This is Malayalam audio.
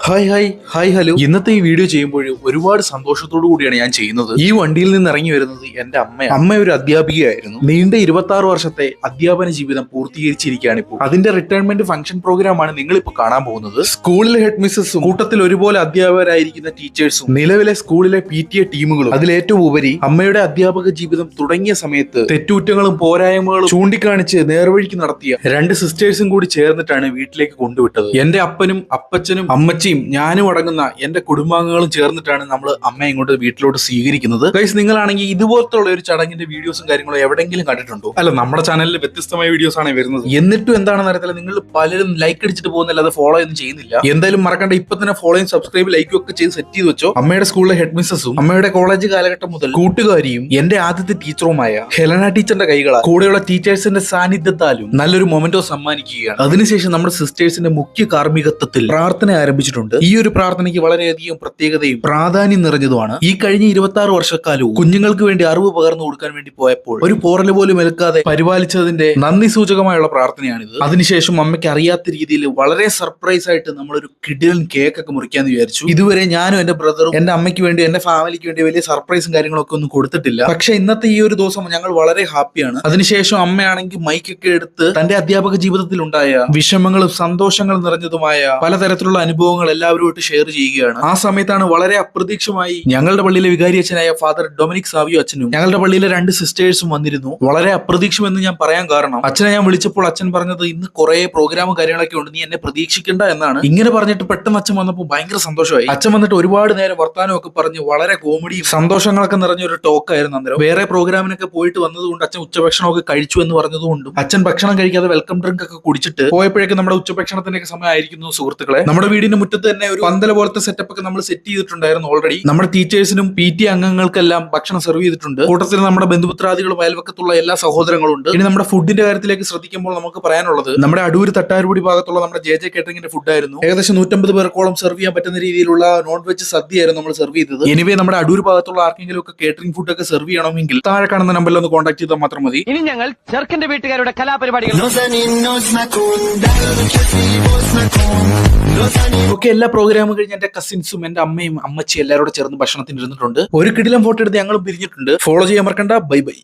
Hi hello. ഇന്നത്തെ ഈ വീഡിയോ ചെയ്യുമ്പോൾ ഒരുപാട് സന്തോഷത്തോടു കൂടിയാണ് ഞാൻ ചെയ്യുന്നത്. ഈ വണ്ടിയിൽ നിന്ന് ഇറങ്ങി വരുന്നത് എന്റെ അമ്മയാണ്. അമ്മ ഒരു അധ്യാപികയായിരുന്നു. നീണ്ട 26 വർഷത്തെ അധ്യാപന ജീവിതം പൂർത്തീകരിച്ചിരിക്കുകയാണ് ഇപ്പോൾ. അതിന്റെ റിട്ടയർമെന്റ് ഫംഗ്ഷൻ പ്രോഗ്രാമാണ് നിങ്ങൾ ഇപ്പോൾ കാണാൻ പോകുന്നത്. സ്കൂളിലെ ഹെഡ് മിസ്സസും കൂട്ടത്തിൽ ഒരുപോലെ അധ്യാപകരായിരിക്കുന്ന ടീച്ചേഴ്സും നിലവിലെ സ്കൂളിലെ PTA ടീമുകളും അതിലേറ്റവും ഉപരി അമ്മയുടെ അധ്യാപക ജീവിതം തുടങ്ങിയ സമയത്ത് തെറ്റുകുറ്റങ്ങളും പോരായ്മകളും ചൂണ്ടിക്കാണിച്ച് നേർവഴിക്ക് നടത്തിയ രണ്ട് സിസ്റ്റേഴ്സും കൂടി ചേർന്നിട്ടാണ് വീട്ടിലേക്ക് കൊണ്ടുവിട്ടത്. എന്റെ അപ്പനും അപ്പച്ചനും അമ്മച്ചിയും ഞാനും അടങ്ങുന്ന എന്റെ കുടുംബാംഗങ്ങളും ചേർന്നിട്ടാണ് നമ്മൾ അമ്മയെ ഇങ്ങോട്ട് വീട്ടിലോട്ട് സ്വീകരിക്കുന്നത്. ഗൈസ്, നിങ്ങളാണെങ്കിൽ ഇതുപോലത്തെ ഒരു ചടങ്ങിന്റെ വീഡിയോസും കാര്യങ്ങളും എവിടെയെങ്കിലും കണ്ടിട്ടുണ്ടോ? അല്ല, നമ്മുടെ ചാനലിൽ വ്യത്യസ്തമായ വീഡിയോസ് ആണ് വരുന്നത്. എന്നിട്ടും എന്താണെന്ന് അറിയത്തില്ല, നിങ്ങൾ പലരും ലൈക്ക് അടിച്ചിട്ട് പോകുന്നില്ല, അത് ഫോളോ ഒന്നും ചെയ്യുന്നില്ല. എന്തായാലും മറക്കണ്ട, ഇപ്പൊ തന്നെ ഫോളോയും സബ്സ്ക്രൈബ് ലൈക്കും ഒക്കെ ചെയ്ത് സെറ്റ് ചെയ്ത് വെച്ചോ. അമ്മയുടെ സ്കൂളിലെ ഹെഡ് മിസ്സസും അമ്മയുടെ കോളേജ് കാലഘട്ടം മുതൽ കൂട്ടുകാരിയും എന്റെ ആദ്യത്തെ ടീച്ചറുമായ ഹെലന ടീച്ചറിന്റെ കൈകളാൽ കൂടെയുള്ള ടീച്ചേഴ്സിന്റെ സാന്നിധ്യത്താലും നല്ലൊരു മൊമെന്റോ സമ്മാനിക്കുകയാണ്. അതിനുശേഷം നമ്മുടെ സിസ്റ്റേഴ്സിന്റെ മുഖ്യ കാർമ്മികത്വത്തിൽ പ്രാർത്ഥന ആരംഭിച്ചിട്ടുണ്ട്. ഈ ഒരു പ്രാർത്ഥനയ്ക്ക് വളരെയധികം പ്രത്യേകതയും പ്രാധാന്യം നിറഞ്ഞതുമാണ്. ഈ കഴിഞ്ഞ 26 വർഷക്കാലവും കുഞ്ഞുങ്ങൾക്ക് വേണ്ടി അറിവ് പകർന്നു കൊടുക്കാൻ വേണ്ടി പോയപ്പോൾ ഒരു പോറൽ പോലും ഏൽക്കാതെ പരിപാലിച്ചതിന്റെ നന്ദി സൂചകമായുള്ള പ്രാർത്ഥനയാണിത്. അതിനുശേഷം അമ്മയ്ക്ക് അറിയാത്ത രീതിയിൽ വളരെ സർപ്രൈസ് ആയിട്ട് നമ്മളൊരു കിടിലൻ കേക്ക് ഒക്കെ മുറിക്കാന്ന് വിചാരിച്ചു. ഇതുവരെ ഞാനും എന്റെ ബ്രദറും എന്റെ അമ്മയ്ക്ക് വേണ്ടി എന്റെ ഫാമിലിക്ക് വേണ്ടി വലിയ സർപ്രൈസും കാര്യങ്ങളൊക്കെ ഒന്നും കൊടുത്തിട്ടില്ല. പക്ഷെ ഇന്നത്തെ ഈ ഒരു ദിവസം ഞങ്ങൾ വളരെ ഹാപ്പിയാണ്. അതിനുശേഷം അമ്മയാണെങ്കിൽ മൈക്കൊക്കെ എടുത്ത് തന്റെ അധ്യാപക ജീവിതത്തിൽ ഉണ്ടായ വിഷമങ്ങളും സന്തോഷങ്ങളും നിറഞ്ഞതുമായ പലതരത്തിലുള്ള അനുഭവങ്ങൾ എല്ലാവരുമായിട്ട് ഷെയർ ചെയ്യുകയാണ്. ആ സമയത്താണ് വളരെ അപ്രതീക്ഷമായി ഞങ്ങളുടെ പള്ളിയിലെ വികാരി അച്ഛനായ ഫാദർ ഡൊമിനിക് സാവിയോ അച്ഛനും ഞങ്ങളുടെ പള്ളിയിലെ രണ്ട് സിസ്റ്റേഴ്സും വന്നിരുന്നു. വളരെ അപ്രതീക്ഷിതമെന്ന് ഞാൻ പറയാൻ കാരണം, അച്ഛനെ ഞാൻ വിളിച്ചപ്പോൾ അച്ഛൻ പറഞ്ഞത് ഇന്ന് കുറെ പ്രോഗ്രാമും കാര്യങ്ങളൊക്കെ ഉണ്ട്, നീ എന്നെ പ്രതീക്ഷിക്കേണ്ട എന്നാണ്. ഇങ്ങനെ പറഞ്ഞിട്ട് പെട്ടെന്ന് അച്ഛൻ വന്നപ്പോൾ ഭയങ്കര സന്തോഷമായി. അച്ഛൻ വന്നിട്ട് ഒരുപാട് നേരം വർത്താനമൊക്കെ പറഞ്ഞ് വളരെ കോമഡിയും സന്തോഷങ്ങളൊക്കെ നിറഞ്ഞ ഒരു ടോക്ക് ആയിരുന്നു അന്നേരം. വേറെ പ്രോഗ്രാമിനൊക്കെ പോയിട്ട് വന്നതുകൊണ്ട് അച്ഛൻ ഉച്ചഭക്ഷണമൊക്കെ കഴിച്ചു എന്ന് പറഞ്ഞതുകൊണ്ടും അച്ഛൻ ഭക്ഷണം കഴിക്കാതെ വെൽക്കം ഡ്രിങ്ക് ഒക്കെ കുടിച്ചിട്ട് പോയപ്പോഴേക്കും നമ്മുടെ ഉച്ചഭക്ഷണത്തിന്റെ ഒക്കെ സമയമായിരിക്കുന്നു. സുഹൃത്തുക്കളെ, നമ്മുടെ വീടിന്റെ മുറ്റത്ത് തന്നെ ഒരു പന്തല പോലത്തെ സെറ്റപ്പ് ഒക്കെ നമ്മൾ സെറ്റ് ചെയ്തിട്ടുണ്ടായിരുന്നു ഓൾറെഡി. നമ്മുടെ ടീച്ചേഴ്സിനും PTA അംഗങ്ങൾക്കെല്ലാം ഭക്ഷണം സെർവ് ചെയ്തിട്ടുണ്ട്. കൂട്ടത്തിൽ നമ്മുടെ ബന്ധുമിത്രാദികളും അയൽവക്കത്തുള്ള എല്ലാ സഹോദരങ്ങളും ഉണ്ട്. ഇനി നമ്മുടെ ഫുഡിന്റെ കാര്യത്തിലേക്ക് ശ്രദ്ധിക്കുമ്പോൾ നമുക്ക് പറയാനുള്ളത്, നമ്മുടെ അടൂർ തട്ടാരുപടി ഭാഗത്തുള്ള നമ്മുടെ JJ കേറ്ററിംഗിന്റെ ഫുഡായിരുന്നു. ഏകദേശം 150 പേർക്കോളം സെർവ് ചെയ്യാൻ പറ്റുന്ന രീതിയിലുള്ള നോൺ വെജ് സദ്യയായിരുന്നു നമ്മൾ സെർവ് ചെയ്തത്. എനിവേ, നമ്മുടെ അടൂർ ഭാഗത്തുള്ള ആർക്കെങ്കിലും ഒക്കെ കേറ്ററിംഗ് ഫുഡ് ഒക്കെ സെർവ് ചെയ്യണമെങ്കിൽ താഴെ കാണുന്ന നമ്പറിൽ ഒന്ന് കോൺടാക്ട് ചെയ്താൽ മാത്രം മതി. ഇനി ഞങ്ങൾ ചെറുക്കന്റെ വീട്ടുകാരുടെ കലാപരിപാടികൾ ഒക്കെ എല്ലാ പ്രോഗ്രാമും കഴിഞ്ഞ് എന്റെ കസിൻസും എന്റെ അമ്മയും അമ്മച്ചി എല്ലാവരോടും ചേർന്ന് ഭക്ഷണത്തിന് ഇരുന്നിട്ടുണ്ട്. ഒരു കിടിലം ഫോട്ടോ എടുത്ത് ഞങ്ങളും പിരിഞ്ഞിട്ടുണ്ട്. ഫോളോ ചെയ്യാൻ മറക്കണ്ട. Bye bye.